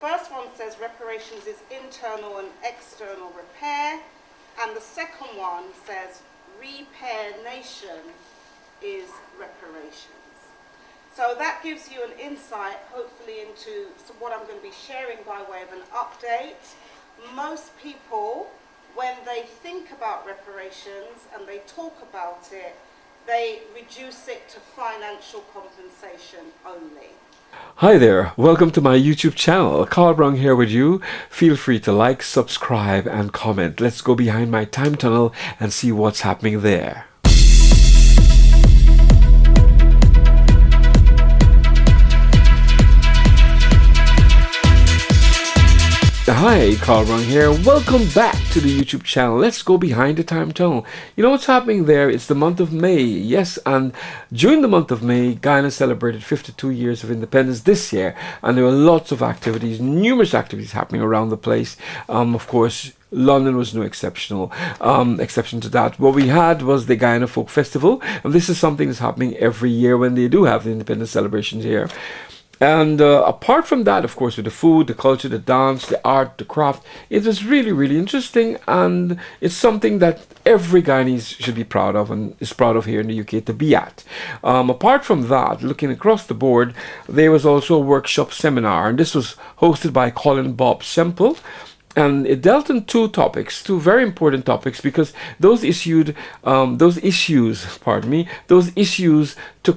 first one says reparations is internal and external repair, and the second one says repair nation is reparations. So that gives you an insight, hopefully, into what I'm going to be sharing by way of an update. Most people, when they think about reparations and they talk about it, they reduce it to financial compensation only. Hi there, welcome to my YouTube channel. Browne here with you. Feel free to like, subscribe and comment. Let's go behind my time tunnel and see what's happening there. Hi, Browne here. Welcome back to the YouTube channel. Let's go behind the time tunnel. You know what's happening there? It's the month of May. Yes, and during the month of May, Guyana celebrated 52 years of independence this year, and there were lots of activities, numerous activities happening around the place. Of course, London was no exception to that. What we had was the Guyana Folk Festival, and this is something that's happening every year when they do have the independence celebrations here. And apart from that, of course, with the food, the culture, the dance, the art, the craft, it was really, really interesting. And it's something that every Guyanese should be proud of and is proud of here in the UK to be at. Apart from that, looking across the board, there was also a workshop seminar. And this was hosted by Colin Bob Semple. And it dealt in two very important topics, because those issues took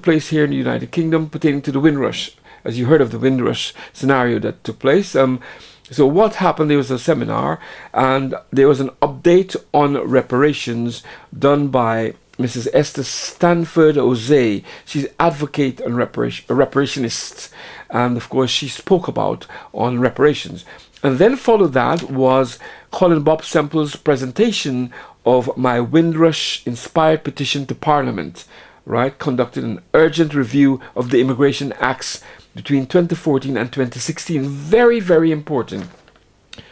place here in the United Kingdom pertaining to the Windrush. As you heard of the Windrush scenario that took place. So what happened, there was a seminar and there was an update on reparations done by Mrs. Esther Stanford Xosei. She's advocate and reparationist. And of course she spoke about on reparations. And then followed that was Colin Bob Semple's presentation of my Windrush inspired petition to Parliament, right? Conducted an urgent review of the Immigration Acts between 2014 and 2016. Very, very important.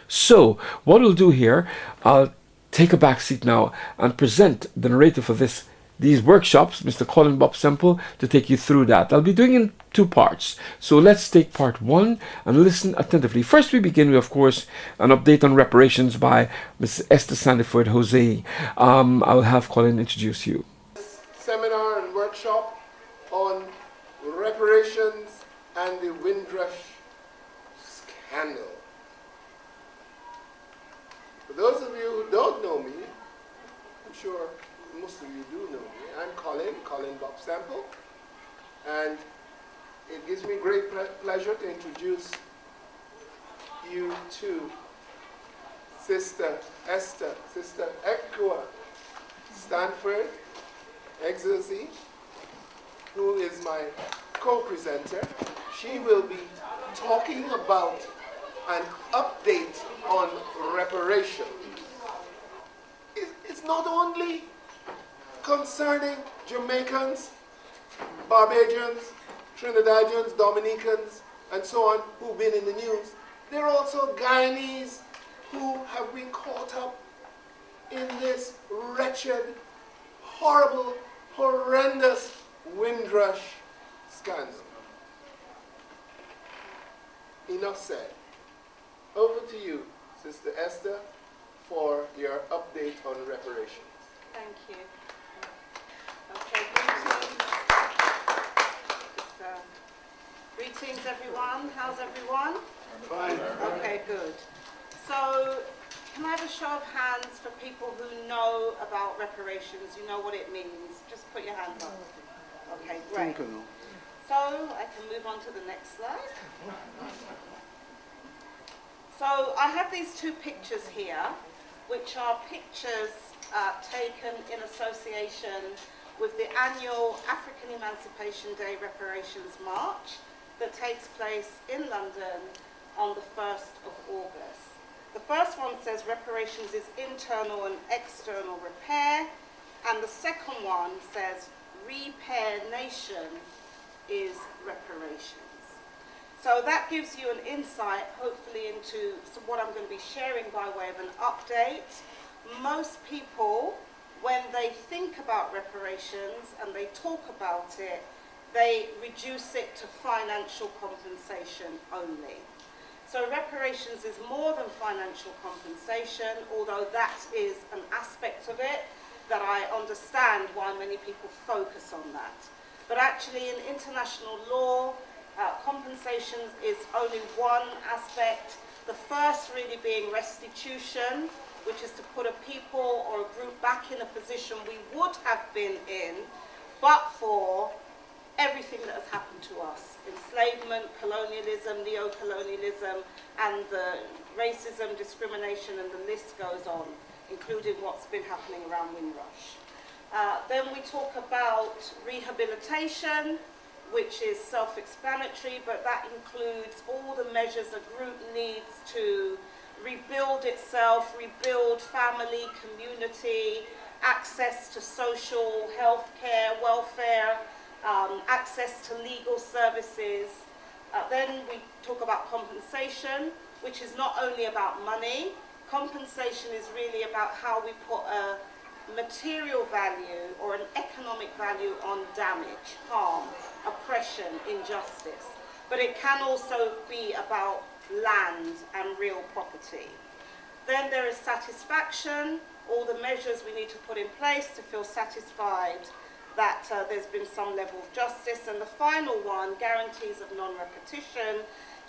So what we'll do here, I'll take a back seat now and present the narrator for these workshops, Mr. Colin Bob Semple, to take you through that. I'll be doing in two parts. So let's take part one and listen attentively. First, we begin with, of course, an update on reparations by Mrs. Esther Stanford Xosei. I'll have Colin introduce you. Seminar and workshop on reparations and the Windrush scandal. For those of you who don't know me, I'm sure most of you do know me. I'm Colin Bob Semple, and it gives me great pleasure to introduce you to Sister Esther Stanford Xosei, who is my co-presenter. She will be talking about an update on reparations. It's not only concerning Jamaicans, Barbadians, Trinidadians, Dominicans, and so on, who've been in the news. There are also Guyanese who have been caught up in this wretched, horrible, horrendous Windrush scandal. Enough said. Over to you, Sister Esther, for your update on reparations. Thank you. Okay, greetings everyone. How's everyone? Fine. Okay, good. So, can I have a show of hands for people who know about reparations? You know what it means. Just put your hands up. Okay, great. So, I can move on to the next slide. So, I have these two pictures here, which are pictures taken in association with the annual African Emancipation Day Reparations March that takes place in London on the 1st of August. The first one says reparations is internal and external repair, and the second one says repair nation is reparations. So that gives you an insight, hopefully, into what I'm going to be sharing by way of an update. Most people, when they think about reparations and they talk about it, they reduce it to financial compensation only. So reparations is more than financial compensation, although that is an aspect of it that I understand why many people focus on that. But actually in international law, compensation is only one aspect. The first really being restitution, which is to put a people or a group back in a position we would have been in, but for everything that has happened to us. Enslavement, colonialism, neo-colonialism, and the racism, discrimination, and the list goes on, including what's been happening around Windrush. Then we talk about rehabilitation, which is self-explanatory, but that includes all the measures a group needs to rebuild itself, rebuild family, community, access to social health care, welfare, access to legal services. Then we talk about compensation, which is not only about money. Compensation is really about how we put a material value or an economic value on damage, harm, oppression, injustice. But it can also be about land and real property. Then there is satisfaction, all the measures we need to put in place to feel satisfied that there's been some level of justice. And the final one, guarantees of non-repetition,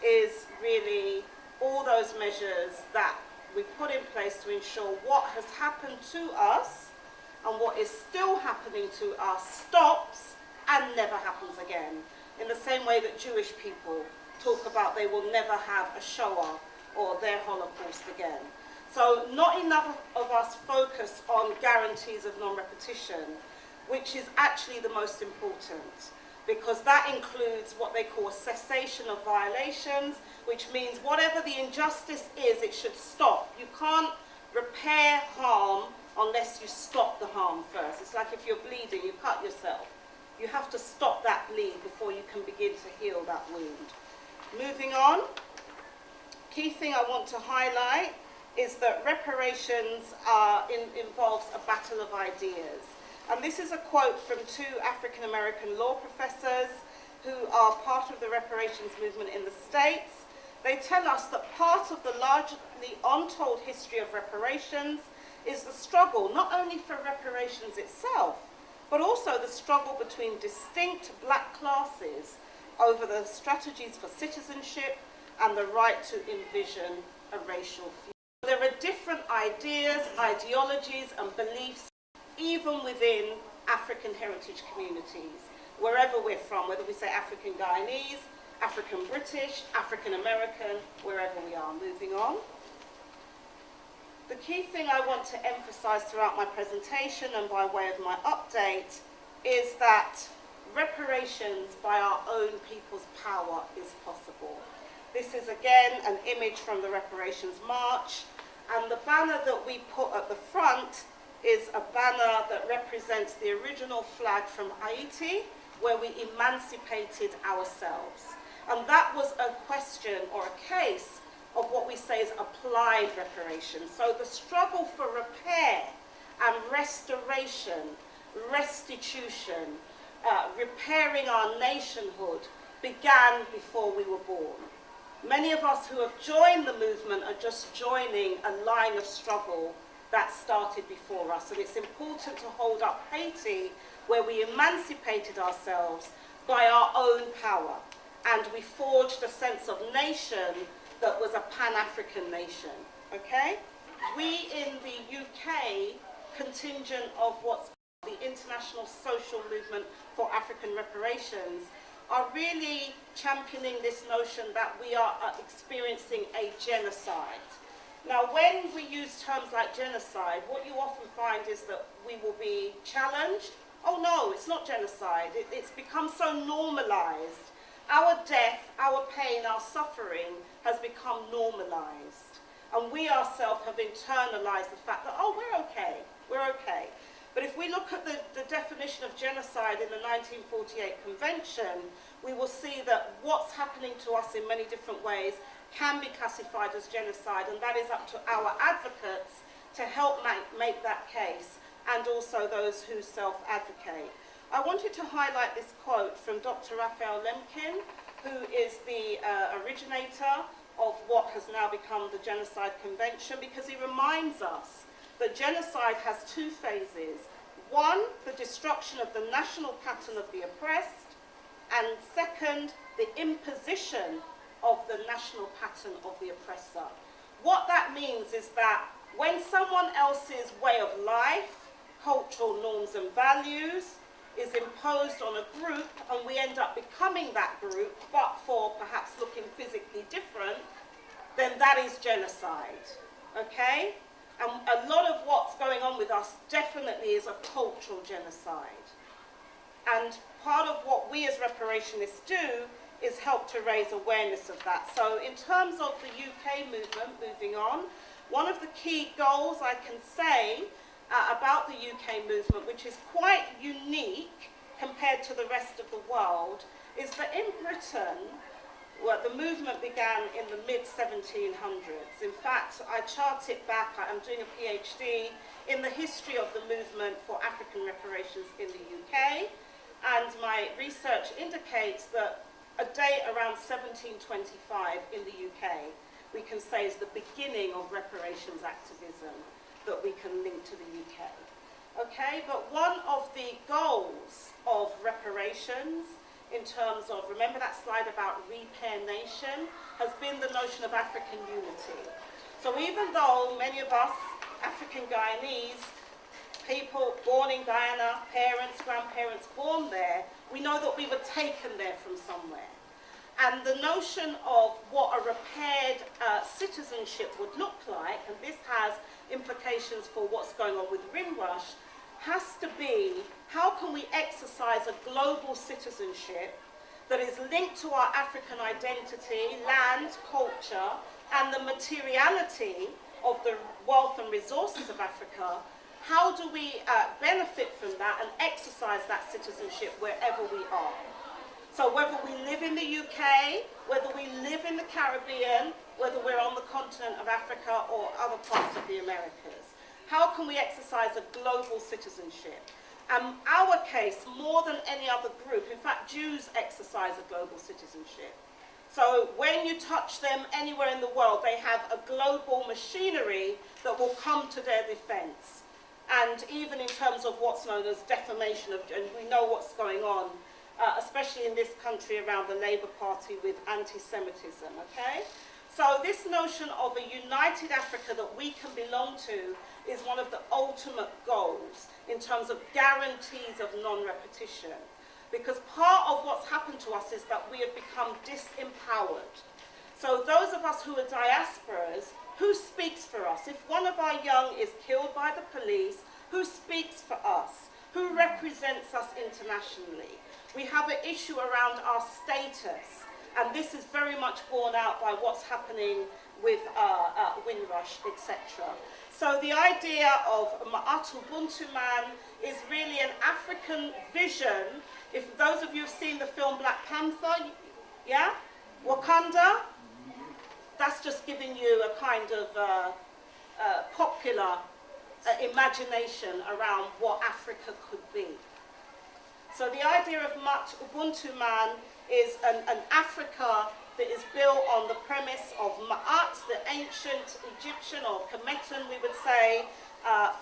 is really all those measures that we put in place to ensure what has happened to us and what is still happening to us stops and never happens again. In the same way that Jewish people talk about they will never have a Shoah or their Holocaust again. So not enough of us focus on guarantees of non-repetition, which is actually the most important, because that includes what they call cessation of violations, which means whatever the injustice is, it should stop. You can't repair harm unless you stop the harm first. It's like if you're bleeding, you cut yourself. You have to stop that bleed before you can begin to heal that wound. Moving on, key thing I want to highlight is that reparations involves a battle of ideas. And this is a quote from two African-American law professors who are part of the reparations movement in the States. They tell us that part of the largely untold history of reparations is the struggle not only for reparations itself, but also the struggle between distinct black classes over the strategies for citizenship and the right to envision a racial future. There are different ideas, ideologies, and beliefs even within African heritage communities, wherever we're from, whether we say African Guyanese, African British, African American, wherever we are. Moving on. The key thing I want to emphasize throughout my presentation and by way of my update is that reparations by our own people's power is possible. This is again an image from the Reparations March, and the banner that we put at the front is a banner that represents the original flag from Haiti, where we emancipated ourselves. And that was a question or a case of what we say is applied reparations. So the struggle for repair and restoration, restitution, repairing our nationhood began before we were born. Many of us who have joined the movement are just joining a line of struggle that started before us. And it's important to hold up Haiti, where we emancipated ourselves by our own power. And we forged a sense of nation that was a Pan-African nation, okay? We in the UK, contingent of what's called the International Social Movement for African Reparations, are really championing this notion that we are experiencing a genocide. Now, when we use terms like genocide, what you often find is that we will be challenged. Oh no, it's not genocide. It's become so normalized. Our death, our pain, our suffering has become normalized. And we ourselves have internalized the fact that, oh, we're okay. But if we look at the definition of genocide in the 1948 Convention, we will see that what's happening to us in many different ways can be classified as genocide, and that is up to our advocates to help make that case, and also those who self-advocate. I wanted to highlight this quote from Dr. Raphael Lemkin, who is the originator of what has now become the Genocide Convention, because he reminds us that genocide has two phases. One, the destruction of the national pattern of the oppressed, and second, the imposition of the national pattern of the oppressor. What that means is that when someone else's way of life, cultural norms and values is imposed on a group, and we end up becoming that group, but for perhaps looking physically different, then that is genocide, okay? And a lot of what's going on with us definitely is a cultural genocide. And part of what we as reparationists do is help to raise awareness of that. So in terms of the UK movement, moving on, one of the key goals I can say about the UK movement, which is quite unique compared to the rest of the world, is that in Britain, well, the movement began in the mid-1700s. In fact, I chart it back. I'm doing a PhD in the history of the movement for African reparations in the UK, and my research indicates that a date around 1725 in the UK, we can say is the beginning of reparations activism that we can link to the UK. Okay, but one of the goals of reparations in terms of, remember that slide about repair nation, has been the notion of African unity. So even though many of us, African Guyanese, people born in Guyana, parents, grandparents born there, we know that we were taken there from somewhere. And the notion of what a repaired citizenship would look like, and this has implications for what's going on with Windrush, has to be, how can we exercise a global citizenship that is linked to our African identity, land, culture, and the materiality of the wealth and resources of Africa? How do we benefit from that and exercise that citizenship wherever we are? So whether we live in the UK, whether we live in the Caribbean, whether we're on the continent of Africa or other parts of the Americas, how can we exercise a global citizenship? Our case, more than any other group, in fact, Jews exercise a global citizenship. So when you touch them anywhere in the world, they have a global machinery that will come to their defense. And even in terms of what's known as defamation of, and we know what's going on, especially in this country around the Labour Party with anti-Semitism, okay? So this notion of a united Africa that we can belong to is one of the ultimate goals in terms of guarantees of non-repetition. Because part of what's happened to us is that we have become disempowered. So those of us who are diasporas, who speaks for us? If one of our young is killed by the police, who speaks for us? Who represents us internationally? We have an issue around our status, and this is very much borne out by what's happening with Windrush, etc. So the idea of Ma'atu Ubuntu Man is really an African vision. If those of you have seen the film Black Panther, yeah? Wakanda, that's just giving you a kind of popular imagination around what Africa could be. So the idea of Ubuntu Man is an Africa that is built on the premise of Ma'at, the ancient Egyptian or Kemetan, we would say,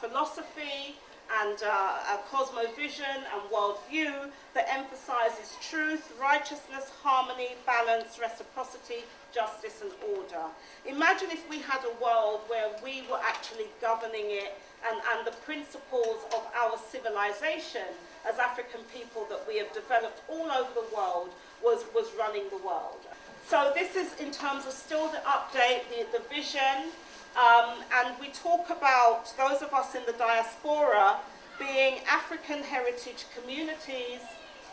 philosophy and a cosmovision and worldview that emphasizes truth, righteousness, harmony, balance, reciprocity, justice and order. Imagine if we had a world where we were actually governing it and the principles of our civilization as African people that we have developed all over the world was running the world. So this is in terms of still the update, the vision, and we talk about those of us in the diaspora being African heritage communities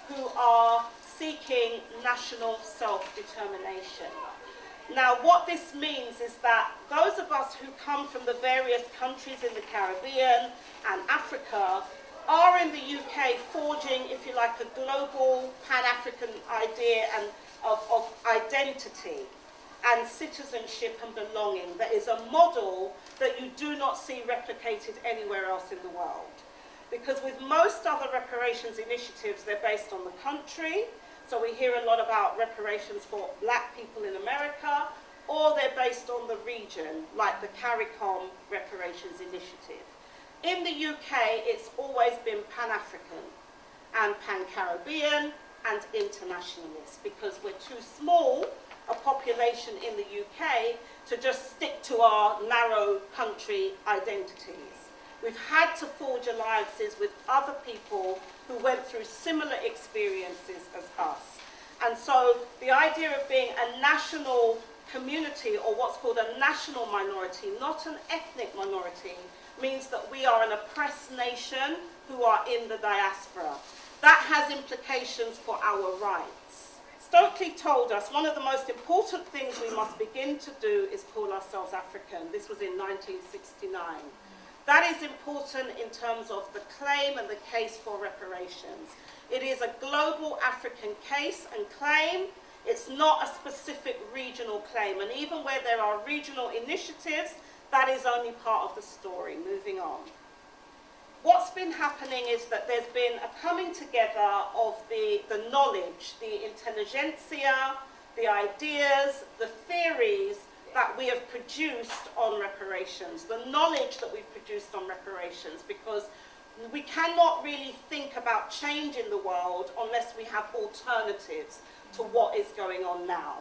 who are seeking national self-determination. Now, what this means is that those of us who come from the various countries in the Caribbean and Africa are in the UK forging, if you like, a global Pan-African idea and of identity and citizenship and belonging that is a model that you do not see replicated anywhere else in the world. Because with most other reparations initiatives, they're based on the country. So we hear a lot about reparations for black people in America, or they're based on the region, like the CARICOM Reparations Initiative. In the UK, it's always been Pan-African and Pan-Caribbean and internationalist, because we're too small a population in the UK to just stick to our narrow country identities. We've had to forge alliances with other people who went through similar experiences as us. And so the idea of being a national community, or what's called a national minority, not an ethnic minority, means that we are an oppressed nation who are in the diaspora. That has implications for our rights. Stokely told us one of the most important things we must begin to do is call ourselves African. This was in 1969. That is important in terms of the claim and the case for reparations. It is a global African case and claim. It's not a specific regional claim. And even where there are regional initiatives, that is only part of the story. Moving on. What's been happening is that there's been a coming together of the knowledge, the intelligentsia, the ideas, the theories that we have produced on reparations, the knowledge that we've produced on reparations, because we cannot really think about change in the world unless we have alternatives to what is going on now.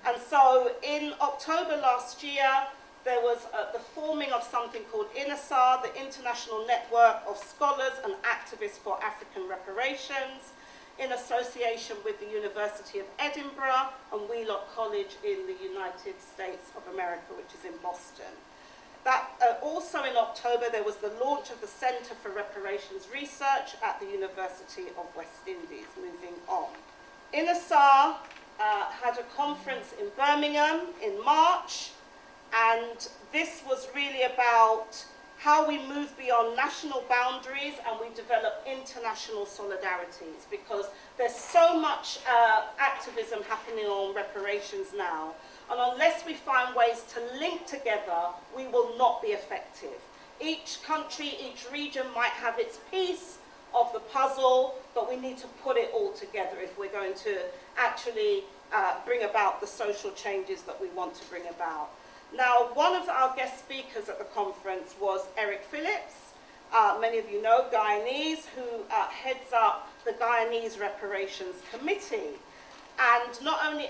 And so in October last year, there was the forming of something called INASAR, the International Network of Scholars and Activists for African Reparations, in association with the University of Edinburgh and Wheelock College in the United States of America, which is in Boston. That, also in October, there was the launch of the Center for Reparations Research at the University of West Indies. Moving on. INASAR had a conference in Birmingham in March, and this was really about how we move beyond national boundaries and we develop international solidarities, because there's so much activism happening on reparations now, and unless we find ways to link together, we will not be effective. Each country, each region might have its piece of the puzzle, but we need to put it all together if we're going to actually bring about the social changes that we want to bring about. Now, one of our guest speakers at the conference was Eric Phillips, many of you know, Guyanese, who heads up the Guyanese Reparations Committee. And not only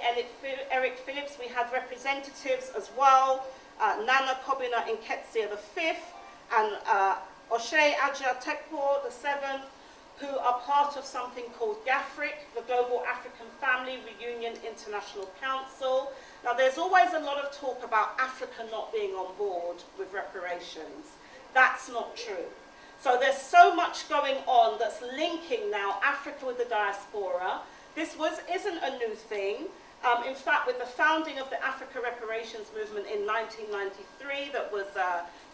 Eric Phillips, we had representatives as well, Nana Kobina Nketsia V and Osei Ajia Tekpo VII, who are part of something called GAFRIC, the Global African Family Reunion International Council. Now, there's always a lot of talk about Africa not being on board with reparations. That's not true. So there's so much going on that's linking now Africa with the diaspora. This isn't a new thing. In fact, with the founding of the Africa Reparations Movement in 1993, that was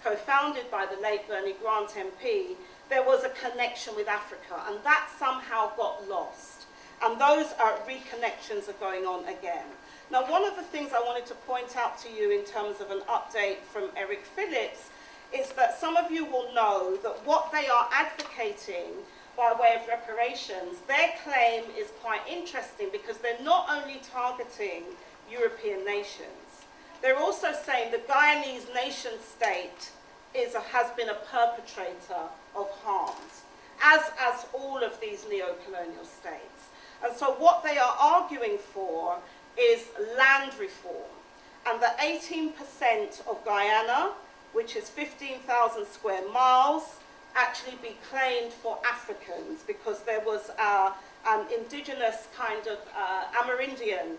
co-founded by the late Bernie Grant MP, there was a connection with Africa, and that somehow got lost. And those reconnections are going on again. Now, one of the things I wanted to point out to you in terms of an update from Eric Phillips is that some of you will know that what they are advocating by way of reparations, their claim is quite interesting, because they're not only targeting European nations, they're also saying the Guyanese nation state has been a perpetrator of harms, as all of these neo-colonial states. And so what they are arguing for is land reform, and that 18% of Guyana, which is 15,000 square miles, actually be claimed for Africans, because there was an indigenous kind of Amerindian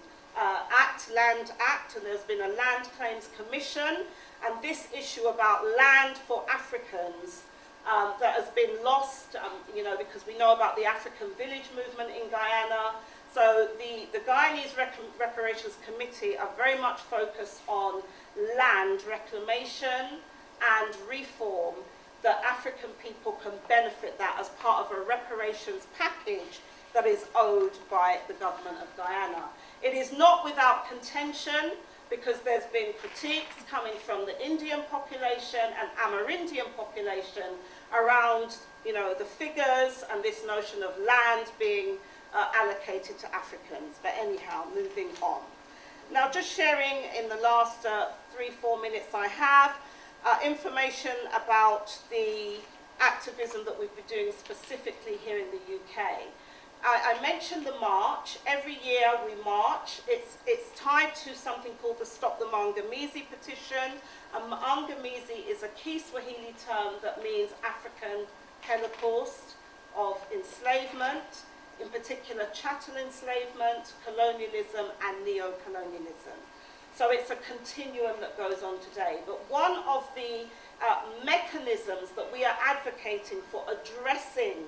Land Act, and there's been a Land Claims Commission, and this issue about land for Africans that has been lost, because we know about the African village movement in Guyana. So the Guyanese Reparations Committee are very much focused on land reclamation and reform, that African people can benefit that as part of a reparations package that is owed by the government of Guyana. It is not without contention, because there's been critiques coming from the Indian population and Amerindian population around, the figures and this notion of land being allocated to Africans. But anyhow, moving on. Now, just sharing in the last 3-4 minutes I have, information about the activism that we've been doing specifically here in the UK. I mentioned the march. Every year we march. It's tied to something called the Stop the Maangamizi petition. Maangamizi is a key Swahili term that means African Holocaust of enslavement, in particular chattel enslavement, colonialism and neo-colonialism. So it's a continuum that goes on today. But one of the mechanisms that we are advocating for addressing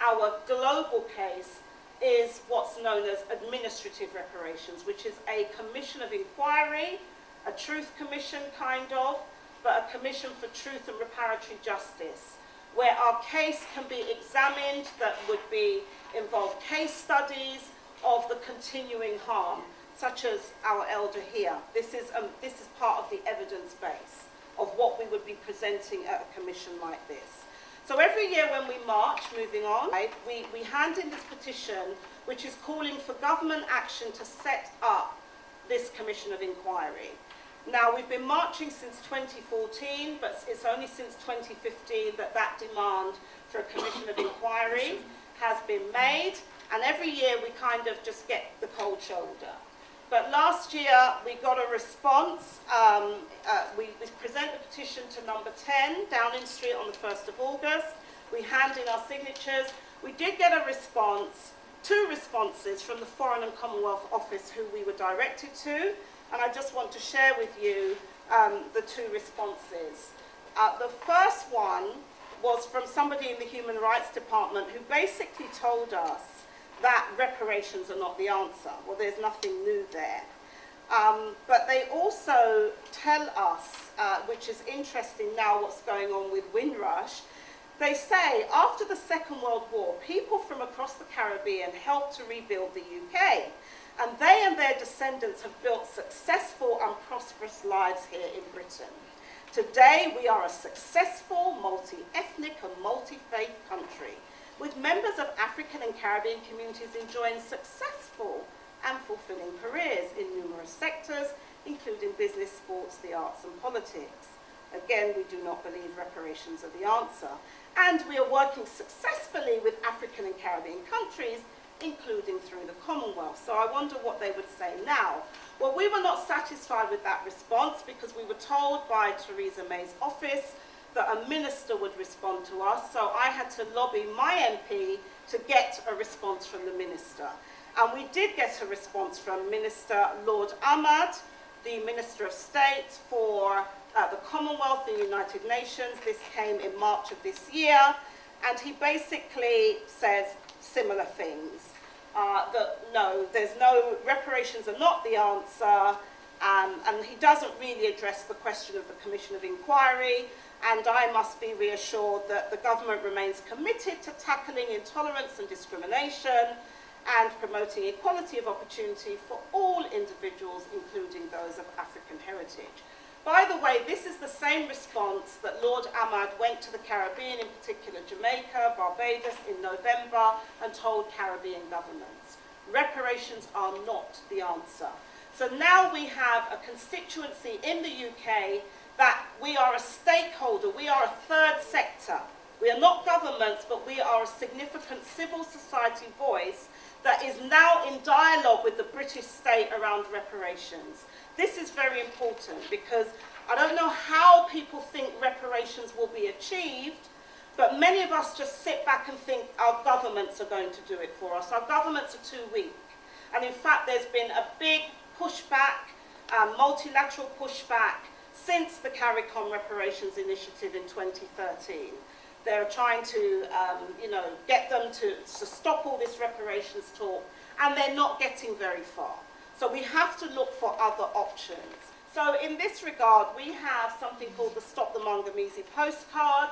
our global case is what's known as administrative reparations, which is a commission of inquiry, a truth commission kind of, but a commission for truth and reparatory justice, where our case can be examined, that would involve case studies of the continuing harm, such as our elder here. This is part of the evidence base of what we would be presenting at a commission like this. So every year when we march, moving on, we hand in this petition which is calling for government action to set up this commission of inquiry. Now, we've been marching since 2014, but it's only since 2015 that that demand for a commission of inquiry has been made, and every year we kind of just get the cold shoulder. But last year we got a response. We present the petition to number 10, Downing Street, on the 1st of August. We hand in our signatures. We did get a response, 2 responses from the Foreign and Commonwealth Office who we were directed to. And I just want to share with you the 2 responses. The first one was from somebody in the Human Rights Department who basically told us that reparations are not the answer. Well, there's nothing new there. But they also tell us, which is interesting now what's going on with Windrush, they say after the Second World War, people from across the Caribbean helped to rebuild the UK. And they and their descendants have built successful and prosperous lives here in Britain. Today, we are a successful, multi-ethnic and multi-faith country, with members of African and Caribbean communities enjoying successful and fulfilling careers in numerous sectors, including business, sports, the arts and politics. Again, we do not believe reparations are the answer. And we are working successfully with African and Caribbean countries, including through the Commonwealth. So I wonder what they would say now. Well, we were not satisfied with that response because we were told by Theresa May's office that a minister would respond to us. So I had to lobby my MP to get a response from the minister. And we did get a response from Minister Lord Ahmad, the Minister of State for the Commonwealth and United Nations. This came in March of this year. And he basically says similar things. That no, reparations are not the answer, and he doesn't really address the question of the Commission of Inquiry, and I must be reassured that the government remains committed to tackling intolerance and discrimination and promoting equality of opportunity for all individuals, including those of African heritage. By the way, this is the same response that Lord Ahmad went to the Caribbean, in particular Jamaica, Barbados, in November, and told Caribbean governments. Reparations are not the answer. So now we have a constituency in the UK that we are a stakeholder, we are a third sector. We are not governments, but we are a significant civil society voice that is now in dialogue with the British state around reparations. This is very important because I don't know how people think reparations will be achieved, but many of us just sit back and think our governments are going to do it for us. Our governments are too weak. And in fact, there's been a big pushback, multilateral pushback, since the CARICOM Reparations Initiative in 2013. They're trying to get them to stop all this reparations talk, and they're not getting very far. So we have to look for other options. So in this regard, we have something called the Stop the Maangamizi postcard,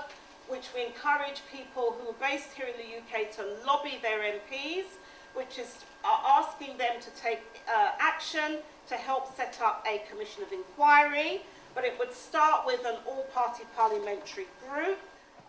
which we encourage people who are based here in the UK to lobby their MPs, which is asking them to take action to help set up a commission of inquiry. But it would start with an all-party parliamentary group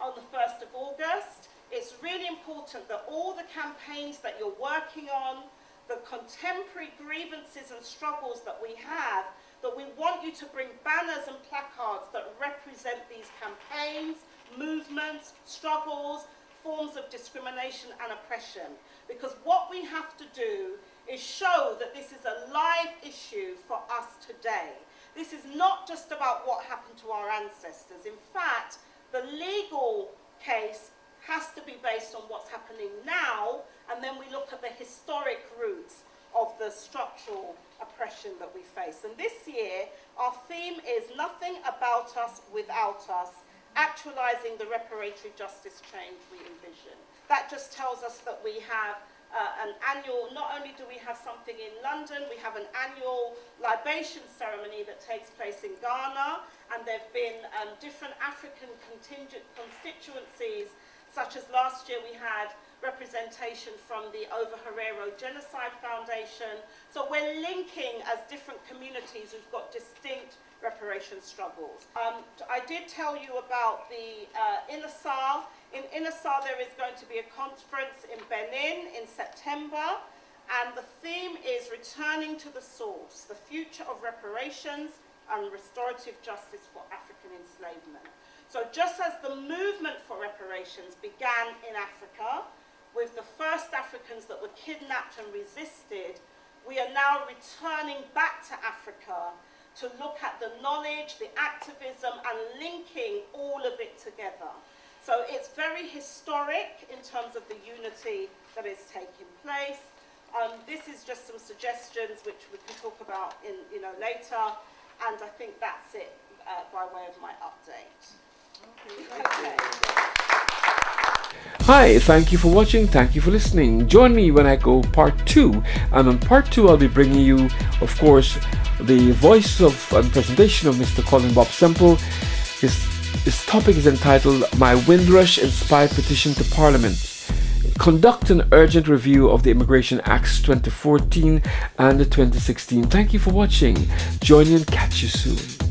on the 1st of August. It's really important that all the campaigns that you're working on, the contemporary grievances and struggles that we have, that we want you to bring banners and placards that represent these campaigns, movements, struggles, forms of discrimination and oppression. Because what we have to do is show that this is a live issue for us today. This is not just about what happened to our ancestors. In fact, the legal case has to be based on what's happening now, and then we look at the historic roots of the structural oppression that we face. And this year, our theme is Nothing About Us Without Us, actualizing the reparatory justice change we envision. That just tells us that we have an annual, not only do we have something in London, we have an annual libation ceremony that takes place in Ghana, and there have been different African constituencies, such as last year we had representation from the Over Herero Genocide Foundation. So we're linking as different communities who've got distinct reparation struggles. I did tell you about the INASAR. In INASAR there is going to be a conference in Benin in September, and the theme is Returning to the Source, the Future of Reparations and Restorative Justice for African Enslavement. So just as the movement for reparations began in Africa, with the first Africans that were kidnapped and resisted, we are now returning back to Africa to look at the knowledge, the activism, and linking all of it together. So it's very historic in terms of the unity that is taking place. This is just some suggestions which we can talk about in, later, and I think that's it by way of my update. Okay. Hi, thank you for watching, thank you for listening. Join me when I go part 2, and on part 2 I'll be bringing you, of course, the voice of and presentation of Mr. Colin Bob Semple. His topic is entitled My Windrush Inspired Petition to Parliament. Conduct an urgent review of the Immigration Acts 2014 and 2016. Thank you for watching. Join me and catch you soon.